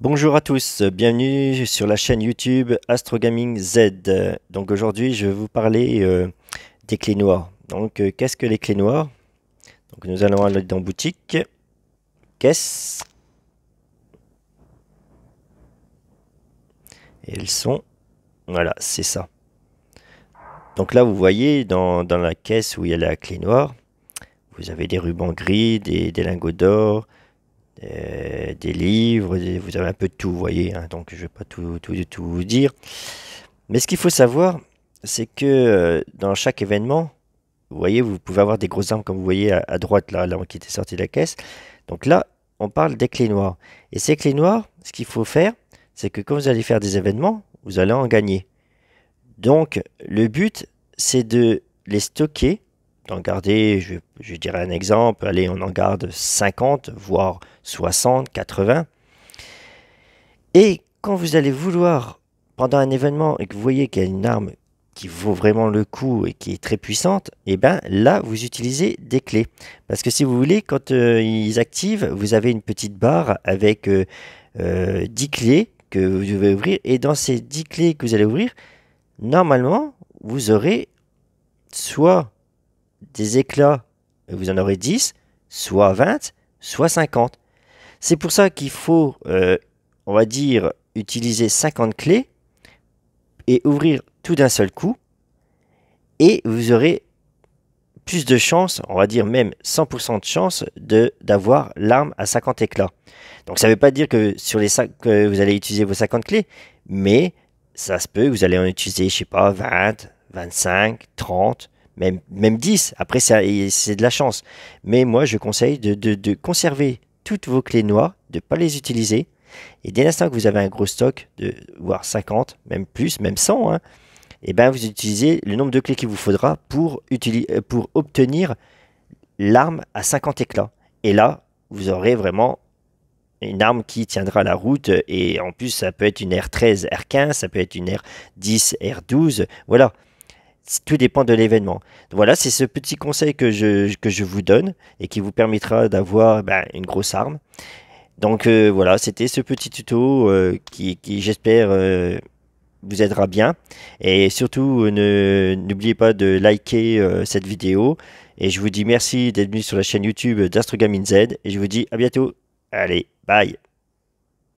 Bonjour à tous, bienvenue sur la chaîne YouTube Astro Gaming Z. Donc aujourd'hui je vais vous parler des clés noires. Donc qu'est-ce que les clés noires? Donc nous allons aller dans boutique, caisse. Et elles sont, voilà, c'est ça. Donc là vous voyez dans la caisse où il y a la clé noire, vous avez des rubans gris, des lingots d'or, des livres, vous avez un peu de tout, vous voyez, hein, donc je ne vais pas tout vous dire. Mais ce qu'il faut savoir, c'est que dans chaque événement, vous voyez, vous pouvez avoir des grosses armes comme vous voyez à droite, là qui était sorti de la caisse. Donc là, on parle des clés noires. Et ces clés noires, ce qu'il faut faire, c'est que quand vous allez faire des événements, vous allez en gagner. Donc, le but, c'est de les stocker, d'en garder, je dirais un exemple, allez, on en garde 50, voire 60, 80. Et quand vous allez vouloir, pendant un événement, et que vous voyez qu'il y a une arme qui vaut vraiment le coup et qui est très puissante, et bien là, vous utilisez des clés. Parce que si vous voulez, quand ils activent, vous avez une petite barre avec 10 clés que vous devez ouvrir. Et dans ces 10 clés que vous allez ouvrir, normalement, vous aurez soit des éclats, vous en aurez 10, soit 20, soit 50. C'est pour ça qu'il faut, on va dire, utiliser 50 clés et ouvrir tout d'un seul coup. Et vous aurez plus de chances, on va dire même 100% de chance d'avoir l'arme à 50 éclats. Donc ça ne veut pas dire que sur les 5 que vous allez utiliser vos 50 clés, mais ça se peut, vous allez en utiliser, je sais pas, 20, 25, 30, même 10. Après, c'est de la chance. Mais moi, je conseille de conserver toutes vos clés noires, de ne pas les utiliser. Et dès l'instant que vous avez un gros stock, voire 50, même plus, même 100, hein, et ben vous utilisez le nombre de clés qu'il vous faudra pour obtenir l'arme à 50 éclats. Et là, vous aurez vraiment une arme qui tiendra la route. Et en plus, ça peut être une R13, R15, ça peut être une R10, R12. Voilà. Tout dépend de l'événement. Voilà, c'est ce petit conseil que je vous donne et qui vous permettra d'avoir une grosse arme. Donc voilà, c'était ce petit tuto qui j'espère vous aidera bien. Et surtout, n'oubliez pas de liker cette vidéo. Et je vous dis merci d'être venu sur la chaîne YouTube d'Astro Gaming Z. Et je vous dis à bientôt. Allez, bye!